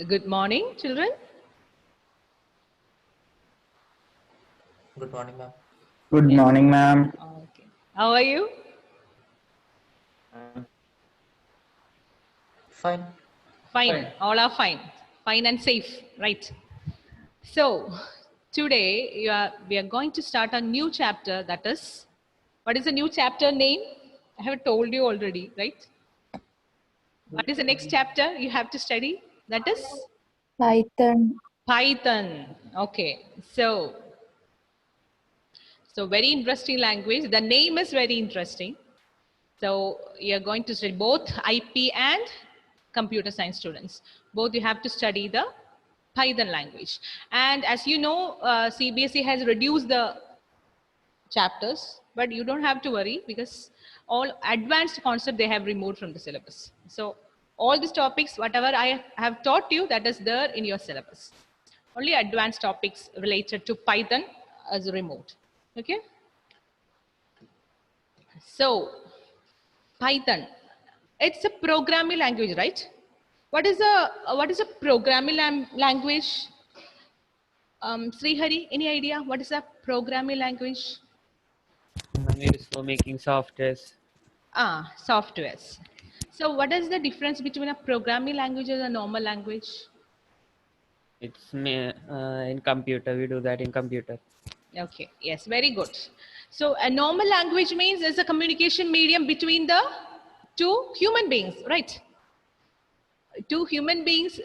Good morning, children. Good morning, ma'am. Good morning, ma'am. Okay. How are you? Fine. Fine. All are fine. Fine and safe, right? So, today we are going to start a new chapter. That is, what is the new chapter name? I have told you already, right? What is the next chapter you have to study? That is Python. Python. Okay. So very interesting language. The name is very interesting. So you're going to study both IP and computer science students. Both you have to study the Python language. And as you know, CBSE has reduced the chapters, but you don't have to worry because all advanced concept they have removed from the syllabus. So all these topics, whatever I have taught you, that is there in your syllabus. Only advanced topics related to Python is removed. Okay. So Python, it's a programming language, right? What is a programming language? Srihari, any idea? What is a programming language? Used for making softwares. Softwares. So what is the difference between a programming language and a normal language? It's in computer. We do that in computer. Okay, yes, very good. So a normal language means it's a communication medium between the two human beings, right? Two human beings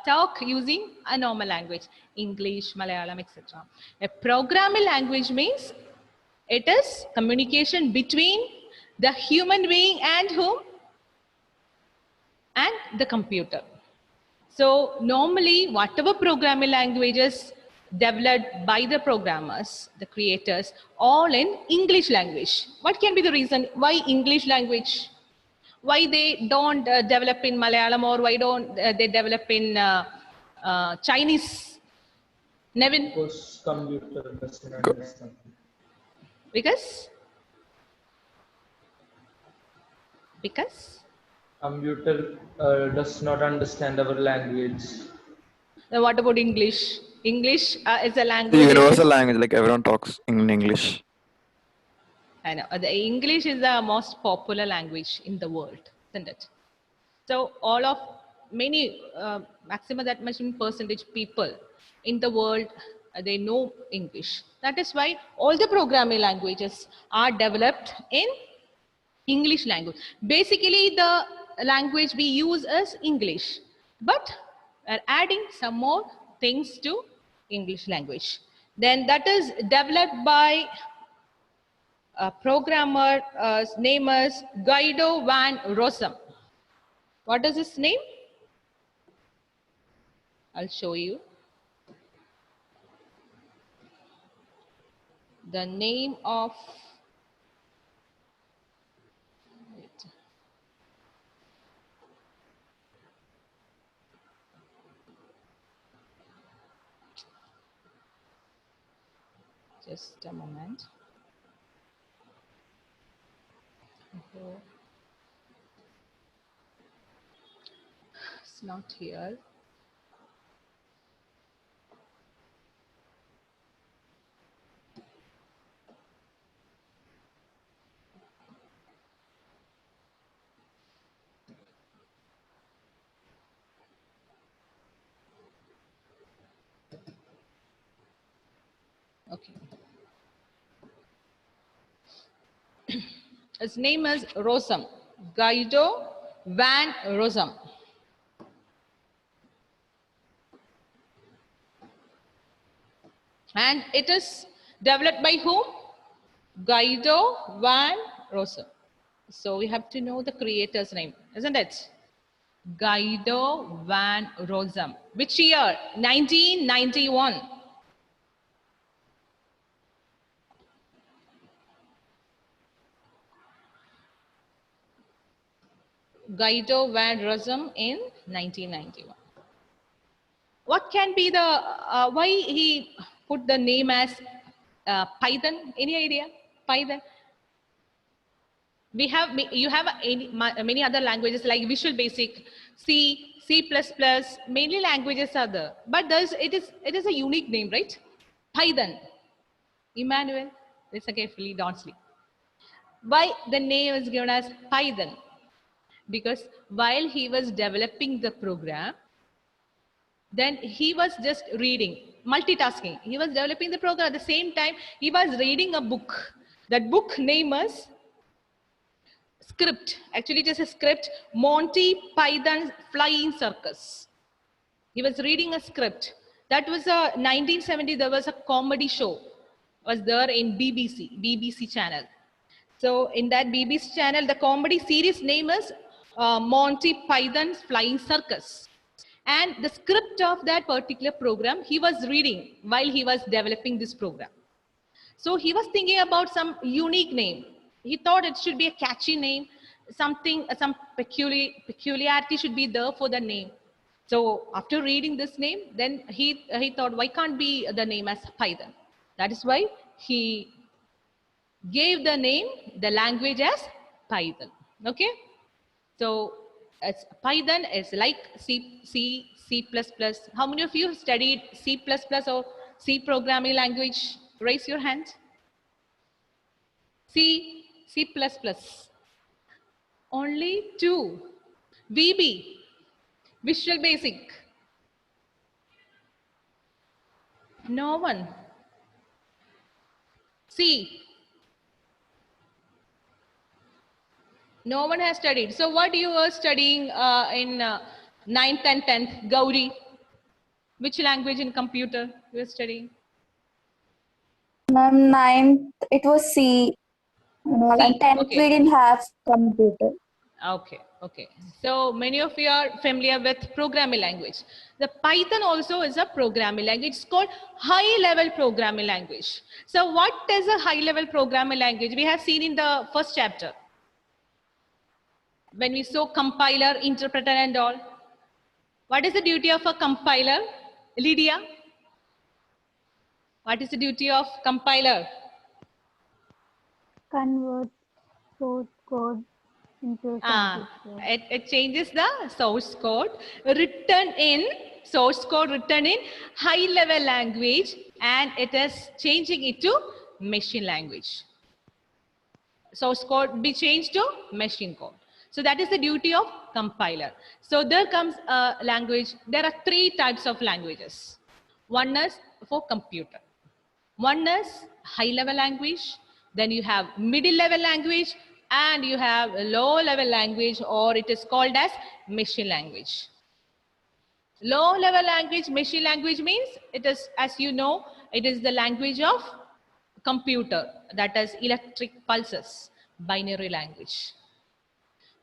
talk using a normal language, English, Malayalam, etc. A programming language means it is communication between the human being and whom? And the computer. So normally whatever programming languages developed by the programmers, the creators, all in English language. What can be the reason why English language? Why they don't develop in Malayalam, or why don't they develop in Chinese? Nevin? Because computer doesn't understand. Because? Computer does not understand our language. Then what about English? English is a The language. universal language, like everyone talks in English. I know. The English is the most popular language in the world, isn't it? So all of many, maximum that much percentage people in the world, they know English. That is why all the programming languages are developed in English language. Basically, the language we use is English, but we're adding some more things to English language. Then that is developed by a programmer, name is Guido van Rossum. What is his name? I'll show you. The name of, wait. Just a moment. It's not here. Okay. His name is Rossum, Guido van Rossum. And it is developed by whom? Guido van Rossum. So we have to know the creator's name, isn't it? Guido van Rossum. Which year? 1991. Guido van Rossum in 1991. What can be the, why he put the name as Python? Any idea? Python? You have many other languages like Visual Basic, C, C++, mainly languages are there. But it is a unique name, right? Python. Emmanuel, listen carefully, don't sleep. Why the name is given as Python? Because while he was developing the program, then he was just reading, multitasking. He was developing the program at the same time. He was reading a book. That book name is script. Actually, it is a script, Monty Python's Flying Circus. He was reading a script. That was a 1970. There was a comedy show, was there in BBC channel. So in that BBC channel, the comedy series name is Monty Python's Flying Circus. And the script of that particular program, he was reading while he was developing this program. So he was thinking about some unique name. He thought it should be a catchy name, something, some peculiarity should be there for the name. So after reading this name, then he thought, why can't be the name as Python? That is why he gave the name, the language as Python. Okay. So Python is like C++. How many of you studied C++ or C programming language? Raise your hand. C++. Only 2. VB, Visual Basic. No one. C. No one has studied. So what you were studying in 9th and 10th, Gauri? Which language in computer you were studying? Ma'am, 9th, it was C. And C, 10th, okay. we didn't have computer. Okay, okay. So many of you are familiar with programming language. The Python also is a programming language. It's called high-level programming language. So what is a high-level programming language? We have seen in the first chapter, when we saw compiler, interpreter and all. What is the duty of a compiler? Lydia? What is the duty of compiler? Convert source code into It changes the source code written in high level language, and it is changing it to machine language. Source code be changed to machine code. So that is the duty of compiler. So there comes a language. There are 3 types of languages. One is for computer. One is high level language. Then you have middle level language, and you have low level language, or it is called as machine language. Low level language, machine language means it is, as you know, it is the language of computer, that is electric pulses, binary language.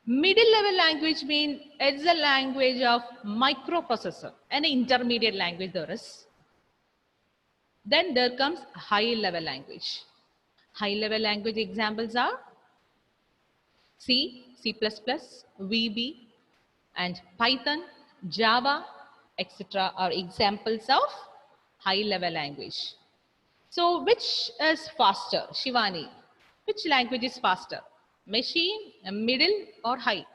Middle level language means it's a language of microprocessor, an intermediate language there is. Then there comes high level language. High level language examples are C, C++, VB, and Python, Java, etc. are examples of high level language. So which is faster, Shivani? Which language is faster? Machine, middle, or high?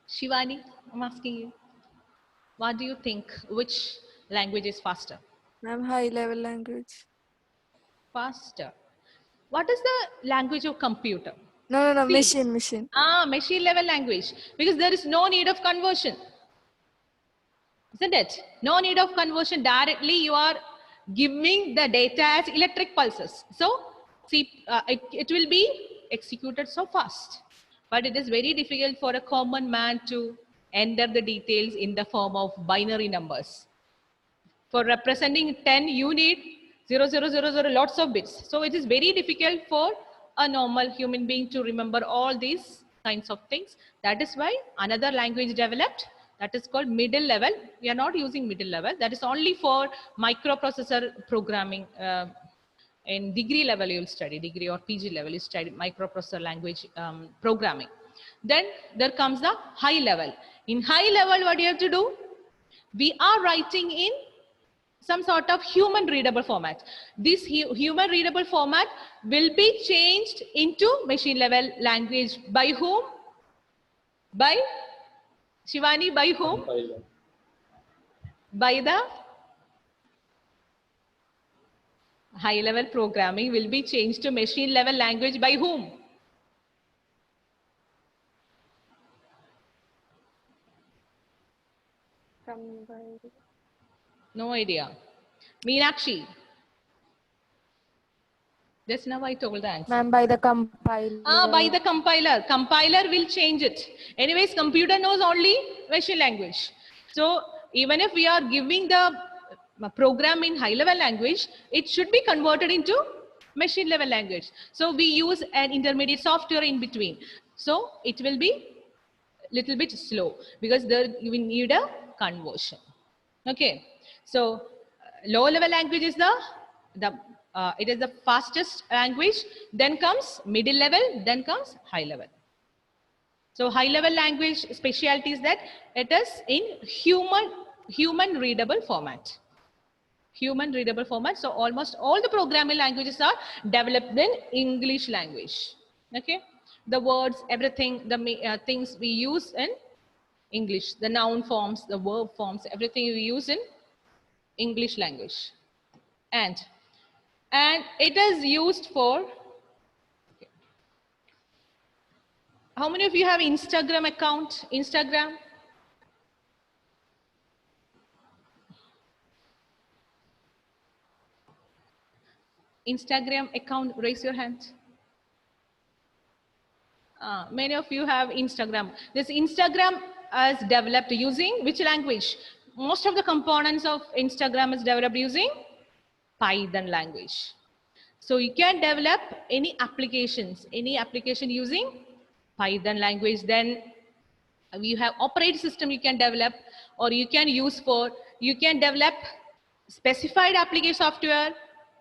Shivani, I'm asking you. What do you think? Which language is faster? Ma'am, high level language. Faster. What is the language of computer? No, C. machine. Machine level language. Because there is no need of conversion. Isn't it? No need of conversion. Directly you are giving the data as electric pulses. So it will be executed so fast. But it is very difficult for a common man to enter the details in the form of binary numbers. For representing 10, you need 0000 lots of bits. So it is very difficult for a normal human being to remember all these kinds of things. That is why another language developed, that is called middle level. We are not using middle level. That is only for microprocessor programming. In degree level, you will study, degree or PG level, you study microprocessor language programming. Then there comes the high level. In high level, what do you have to do? We are writing in some sort of human readable format. This human readable format will be changed into machine level language by whom? By Shivani, by whom? Compiler. By the high level programming will be changed to machine level language by whom? No idea. Meenakshi. Just now I told the answer. Ma'am, by the compiler. By the compiler. Compiler will change it. Anyways, computer knows only machine language. So even if we are giving the program in high level language, it should be converted into machine level language. So we use an intermediate software in between. So it will be little bit slow because there we need a conversion. Okay. So low level language is it is the fastest language, then comes middle level, then comes high level. So high level language specialty is that it is in human readable format. Human readable format. So almost all the programming languages are developed in English language. Okay. The words, everything, the things we use in English, the noun forms, the verb forms, everything we use in English language. And it is used for, okay. How many of you have Instagram account? Instagram? Instagram account, raise your hand. Many of you have Instagram. This Instagram is developed using which language? Most of the components of Instagram is developed using Python language. So you can develop any application using Python language. Then you have operating system you can develop, or you can develop specified application software,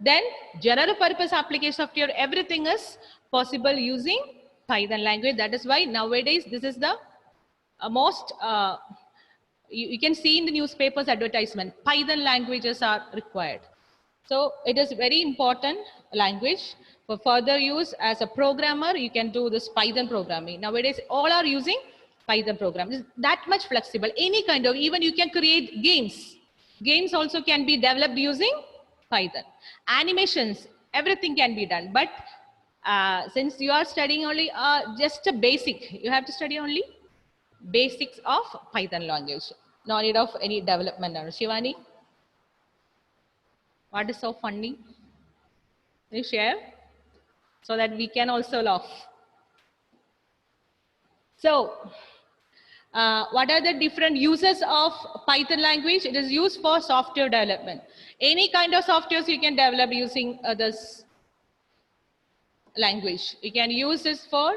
then general purpose application software. Everything is possible using Python language. That is why nowadays this is the most you can see in the newspapers advertisement, Python languages are required. So it is very important language for further use. As a programmer, you can do this Python programming. Nowadays, all are using Python programming. It's that much flexible. Any kind of, even you can create games. Games also can be developed using Python. Animations, everything can be done. But since you are studying only just a basic, you have to study only basics of Python language. No need of any development. Shivani? What is so funny? Can you share so that we can also laugh? So, what are the different uses of Python language? It is used for software development. Any kind of softwares you can develop using this language. You can use this for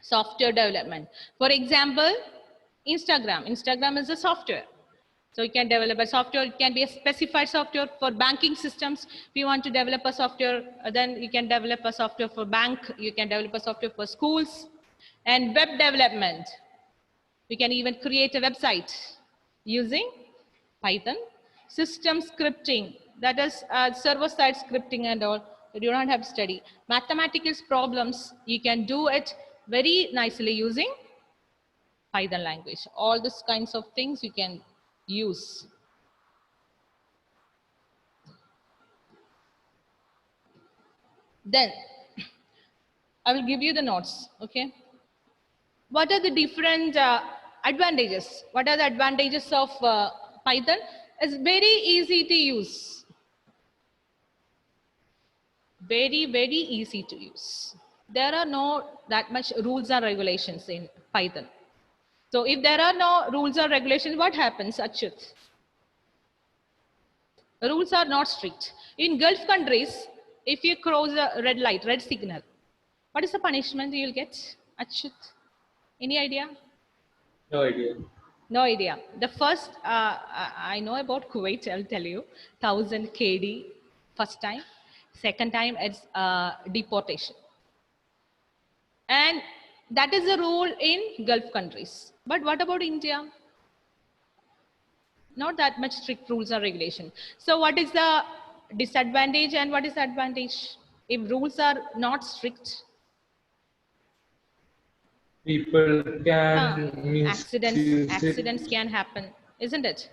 software development. For example, Instagram. Instagram is a software. So you can develop a software. It can be a specified software for banking systems. If you want to develop a software, then you can develop a software for bank. You can develop a software for schools. And web development. You can even create a website using Python. System scripting, that is server-side scripting and all. You do not have to study. Mathematical problems, you can do it very nicely using Python language. All these kinds of things you can use. Then I will give you the notes. Okay. What are the different advantages? What are the advantages of Python? It's very easy to use. Very, very easy to use. There are no that much rules and regulations in Python. So if there are no rules or regulations, what happens, Achyut? Rules are not strict. In Gulf countries, if you cross a red light, red signal, what is the punishment you'll get, Achyut? Any idea? No idea. No idea. The first, I know about Kuwait, I'll tell you, 1000 KD first time. Second time, it's deportation. And that is the rule in Gulf countries. But what about India? not that much strict rules or regulation. So what is the disadvantage and what is the advantage? If rules are not strict, People can misuse it. accidents can happen, isn't it?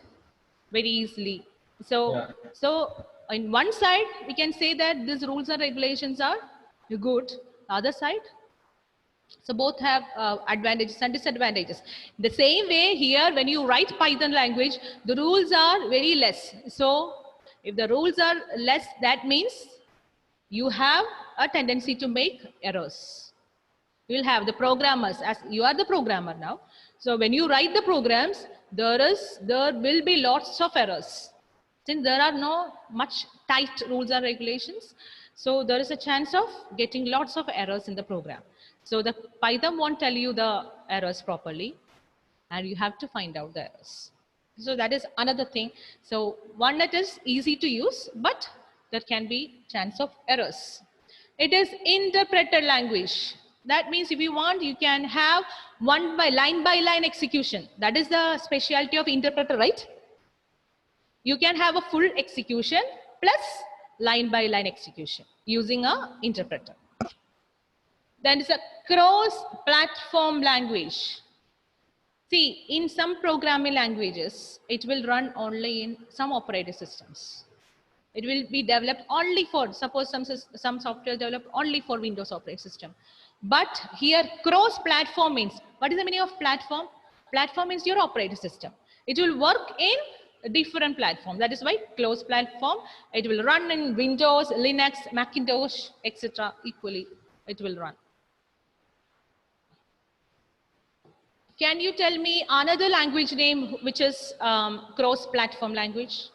Very easily. So, Yeah. so on one side, we can say that these rules and regulations are good. Other side, so both have advantages and disadvantages. The same way here, when you write Python language, the rules are very less. So if the rules are less, that means you have a tendency to make errors. You will have the programmers, as you are the programmer now. So when you write the programs, there will be lots of errors. Since there are no much tight rules or regulations, so there is a chance of getting lots of errors in the program. So the Python won't tell you the errors properly, and you have to find out the errors. So that is another thing. So one, it is easy to use, but there can be chance of errors. It is interpreted language. That means if you want, you can have by line execution. That is the specialty of interpreter, right? You can have a full execution plus line by line execution using a interpreter. Then it's a cross-platform language. See, in some programming languages, it will run only in some operating systems. It will be developed only for, suppose some software developed only for Windows operating system. But here cross-platform means, what is the meaning of platform? Platform means your operating system. It will work in different platforms. That is why closed platform. It will run in Windows, Linux, Macintosh, etc. Equally, it will run. Can you tell me another language name which is cross-platform language?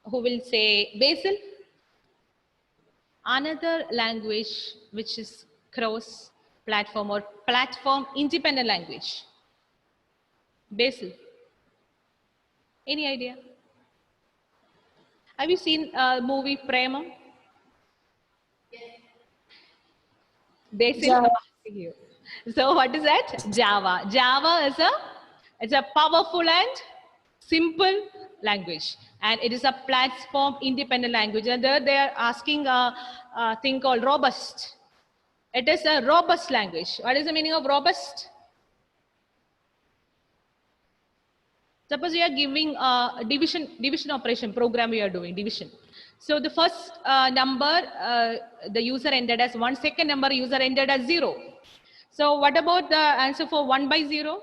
Who will say Basil? Another language which is cross-platform or platform-independent language. Basil. Any idea? Have you seen movie Premam? Basil. Java. You. So what is that? Java. Java is a powerful and simple language, and it is a platform independent language. And there they are asking a thing called robust. It is a robust language. What is the meaning of robust? Suppose you are giving a division operation program, you are doing division. So the first number, the user entered as 1, second number user entered as 0. So what about the answer for 1 by 0?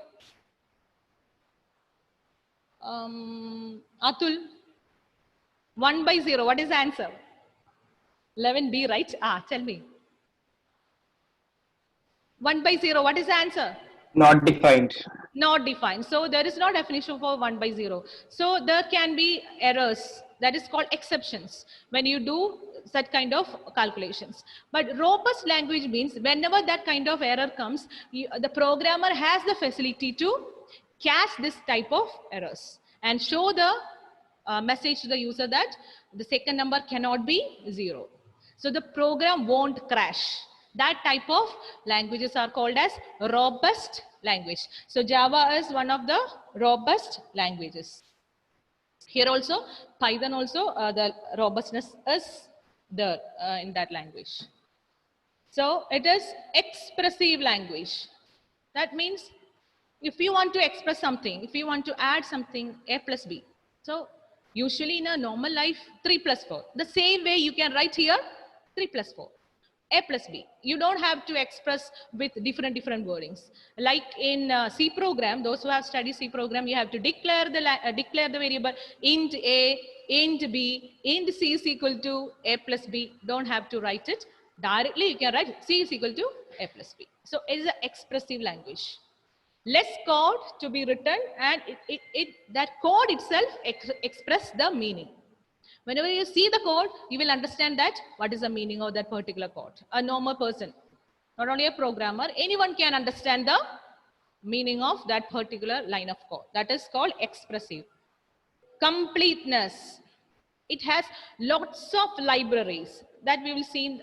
Atul, 1 by 0, what is the answer? 11B, right? Tell me. 1 by 0, what is the answer? Not defined. Not defined. So there is no definition for 1 by 0. So there can be errors. That is called exceptions when you do such kind of calculations. But robust language means whenever that kind of error comes, the programmer has the facility to catch this type of errors and show the message to the user that the second number cannot be 0. So the program won't crash. That type of languages are called as robust language. So Java is one of the robust languages. Here also, Python also, the robustness is there in that language. So it is expressive language. That means if you want to express something, if you want to add something, A plus B. So usually in a normal life, 3 plus 4. The same way you can write here, 3 plus 4. A plus B. You don't have to express with different wordings. Like in C program, those who have studied C program, you have to declare the variable int A, int B, int C is equal to A plus B. Don't have to write it directly. You can write C is equal to A plus B. So it is an expressive language. Less code to be written, and that code itself express the meaning. Whenever you see the code, you will understand that what is the meaning of that particular code. A normal person, not only a programmer, anyone can understand the meaning of that particular line of code. That is called expressive. Completeness. It has lots of libraries that we will see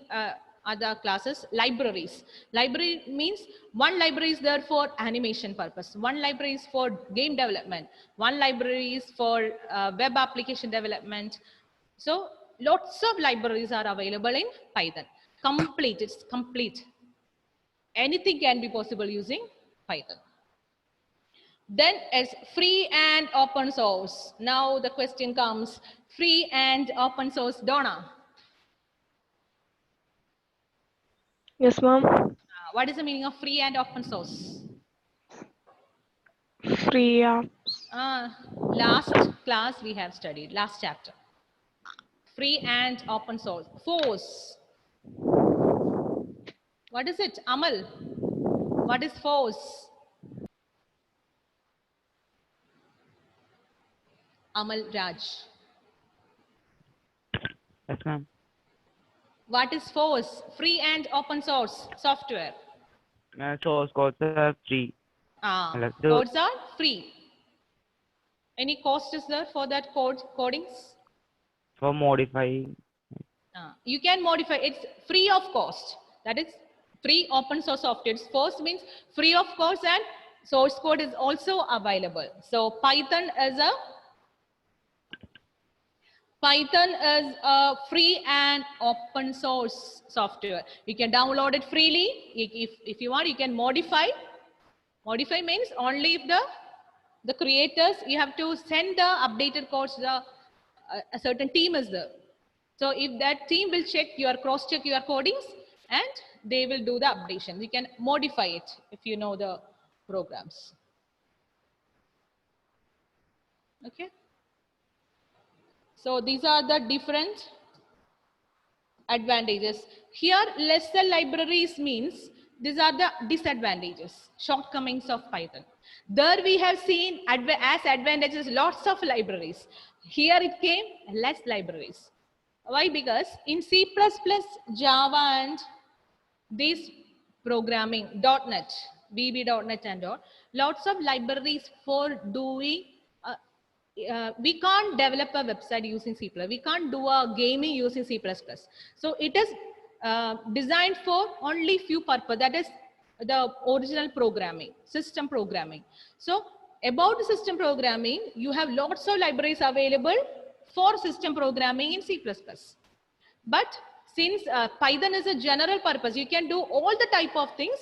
other classes, libraries. Library means one library is there for animation purpose, one library is for game development, one library is for web application development. So lots of libraries are available in Python. Complete, it's complete. Anything can be possible using Python. Then as free and open source. Now the question comes, free and open source. Donna, Yes, ma'am. what is the meaning of free and open source? Free apps. Last class we have studied, last chapter. Free and open source. Force. What is it? Amal, what is force? Amal Raj. Yes, ma'am. What is force? Free and open source software. Source codes are free. Codes are free. Any cost is there for that codings? For modifying. You can modify. It's free of cost. That is free open source software. First means free of cost and source code is also available. So Python is a free and open source software. You can download it freely. If you want, you can modify. Modify means only if the creators, you have to send the updated codes, a certain team is there. So if that team will cross-check your codings and they will do the updation. You can modify it if you know the programs. Okay. So these are the different advantages. Here, lesser libraries means these are the disadvantages, shortcomings of Python. There we have seen as advantages lots of libraries. Here it came less libraries. Why? Because in C++, Java and this programming, .NET, VB.NET and all, lots of libraries for doing, we can't develop a website using C++. We can't do a gaming using C++. So it is designed for only few purpose. That is the original programming, system programming. So about the system programming, you have lots of libraries available for system programming in C++. But since Python is a general purpose, you can do all the type of things.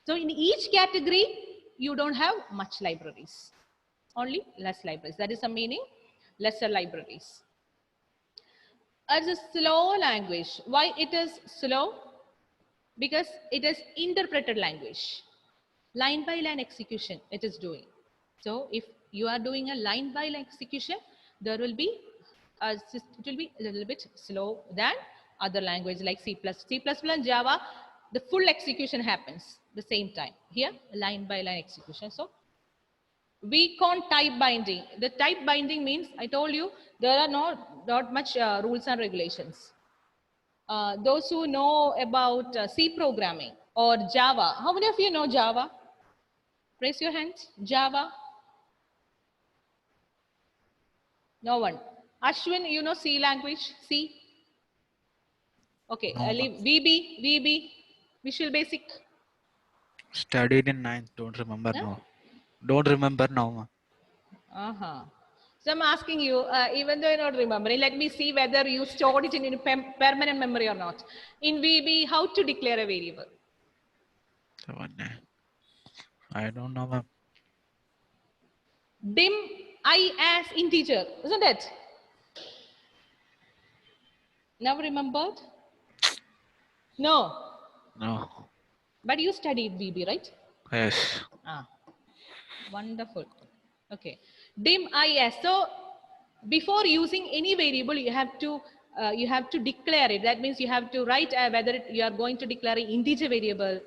So in each category, you don't have much libraries, only less libraries. That is the meaning, lesser libraries. As a slow language, why it is slow? Because it is interpreted language. Line by line execution it is doing. So if you are doing a line by line execution, there will be it will be a little bit slow than other language like C++. C++ and Java, the full execution happens the same time. Here, line by line execution. So we can't type binding. The type binding means, I told you, there are not much rules and regulations. Those who know about C programming or Java, how many of you know Java? Raise your hands. Java? No one. Ashwin, you know C language? C? Okay, No, VB, Visual Basic. studied in 9th. Don't remember Huh? now. Don't remember now. So I'm asking you, even though you're not remembering, let me see whether you stored it in your permanent memory or not. In VB, how to declare a variable? I don't know, ma'am. Dim I as integer, isn't it? Never remembered? No. No. But you studied VB, right? Yes. Wonderful. Okay. Dim IS. So before using any variable, you have to declare it. That means you have to write whether you are going to declare an integer variable,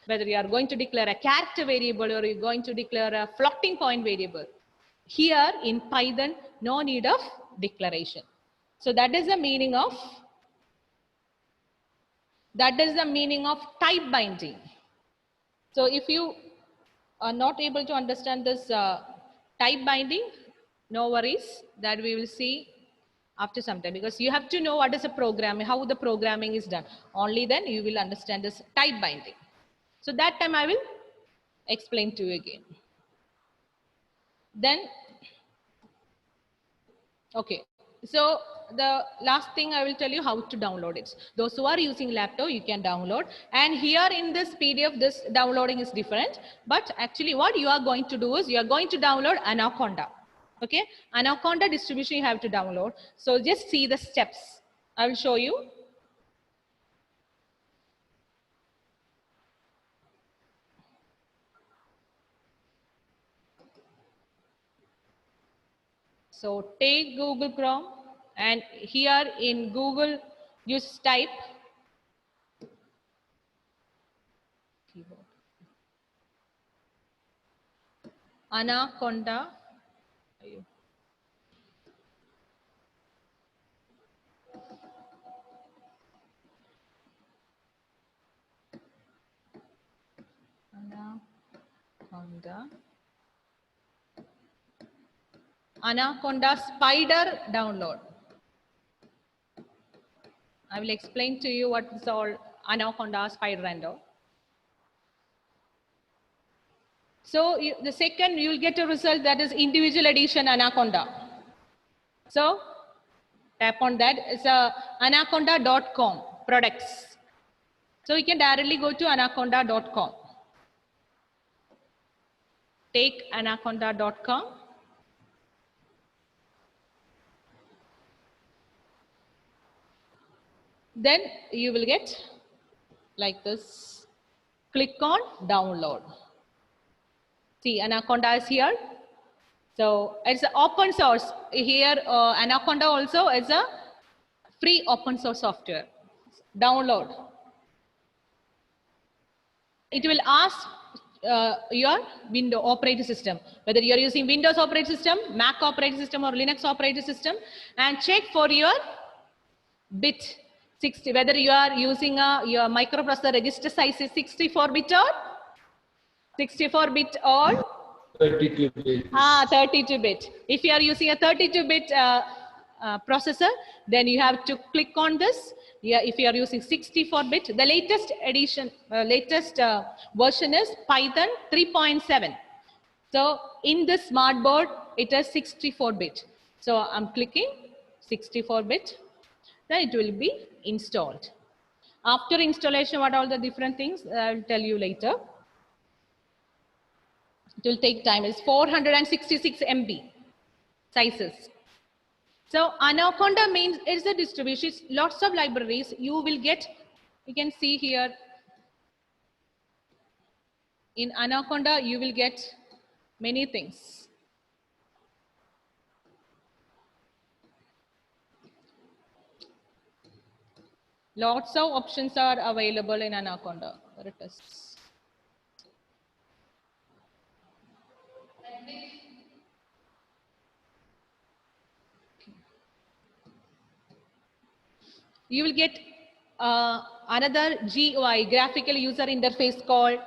whether you are going to declare a character variable, or you're going to declare a floating point variable. Here in Python, no need of declaration. So that is the meaning of type binding. So if you are not able to understand this type binding, no worries, that we will see after some time, because you have to know what is a program, how the programming is done. Only then you will understand this type binding. So that time I will explain to you again. Then, okay. So the last thing I will tell you how to download it. Those who are using laptop, you can download. And here in this PDF, this downloading is different. But actually what you are going to do is you are going to download Anaconda. Okay, Anaconda distribution you have to download. So just see the steps. I will show you. So take Google Chrome, and here in Google, just type keyboard. Anaconda. Anaconda spider download. I will explain to you what is all Anaconda spider and all. So the second you will get a result, that is individual edition Anaconda. So tap on that. It's anaconda.com products. So you can directly go to anaconda.com. Take anaconda.com. Then you will get like this. Click on download. See, Anaconda is here. So it's open source. Here, Anaconda also is a free open source software. Download. It will ask your Windows operating system, whether you are using Windows operating system, Mac operating system, or Linux operating system, and check for your bit 60, whether you are using your microprocessor register size is 64-bit or 64-bit or 32-bit. 32-bit. If you are using a 32-bit processor, then you have to click on this. Yeah, if you are using 64-bit, the latest edition, version is Python 3.7. So in this smart board, it is 64-bit. So I'm clicking 64-bit. Then it will be installed. After installation, what are all the different things, I'll tell you later. It will take time. It's 466 MB sizes. So Anaconda means it's a distribution. It's lots of libraries you will get. You can see here in Anaconda, you will get many things. Lots of options are available in Anaconda. There it is. You will get another GUI, graphical user interface, called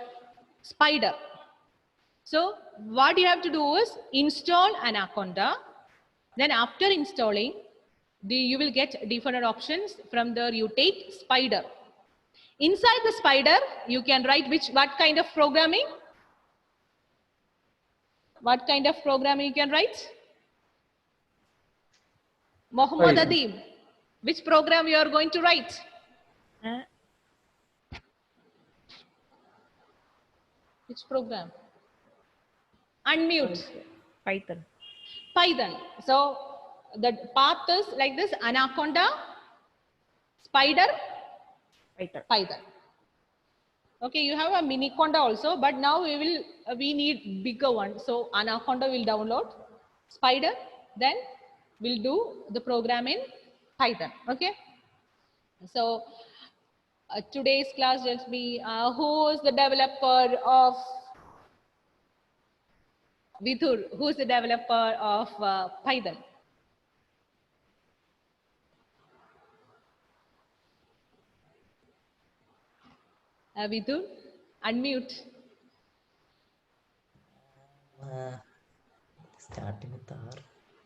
Spider. So what you have to do is install Anaconda. Then after installing, you will get different options. From there you take Spider. Inside the Spider, you can write what kind of programming? What kind of programming you can write? Mohammad Python. Adeem, which program you are going to write? Which program? Unmute. Python. Python. So the path is like this: Anaconda, Spider, Python. Okay, you have a Miniconda also, but now we need bigger one. So Anaconda will download, Spider, then we'll do the program in Python. Okay. So today's class, let me, who is the developer of Vidhur? Who is the developer of Python? Vidhur, unmute. Starting with R.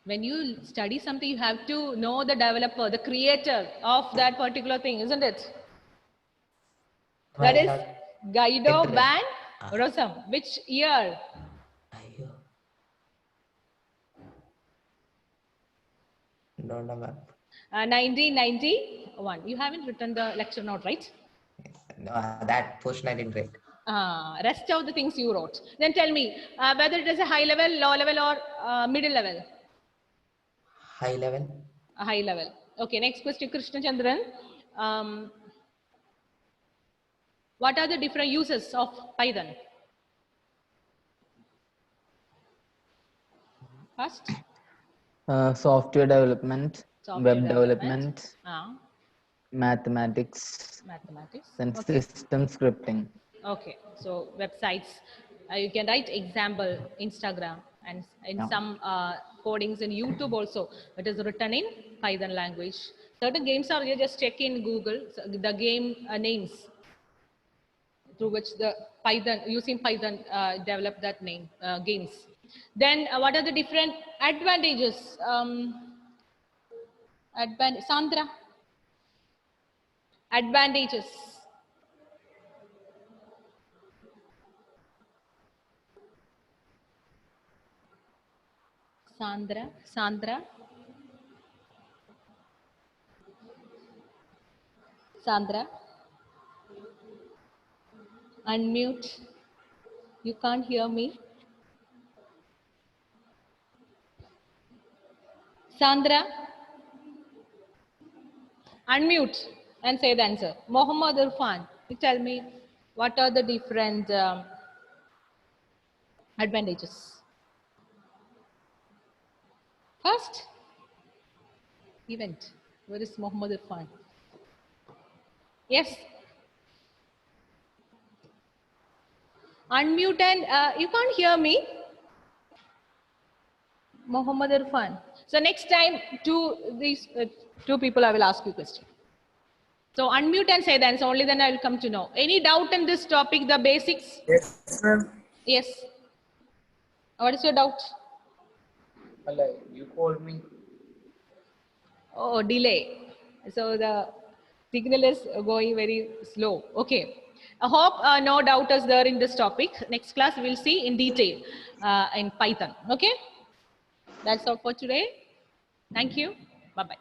When you study something, you have to know the developer, the creator of that particular thing, isn't it? That I is have Guido internet. van Ah, Rossum. Which year? I don't know, ma'am. 1991. You haven't written the lecture note, right? No, that portion I didn't read. Rest of the things you wrote. Then tell me whether it is a high level, low level, or middle level. High level. A high level. Okay, next question, Krishna Chandran. What are the different uses of Python? First, software development, software web development, Ah, mathematics, mathematics. and Okay. system scripting. Okay, so websites, you can write example, Instagram, and in Yeah. some codings in YouTube also, it is written in Python language. Certain games are, you just check in Google, so the game names through which the Python, using Python develop that name, games. Then what are the different advantages? Sandra, advantages. Sandra, unmute. You can't hear me. Sandra, unmute and say the answer. Mohammad Irfan, you tell me what are the different advantages? First, event. Where is Mohammad Irfan? Yes. Unmute and you can't hear me. Mohammad Irfan. So next time, two people I will ask you question. So unmute and say the answer. Only then I will come to know. Any doubt in this topic? The basics. Yes, ma'am. Yes. What is your doubt? You called me. Oh, delay. So the signal is going very slow. Okay. I hope no doubt is there in this topic. Next class we'll see in detail in Python. Okay. That's all for today. Thank you. Bye-bye.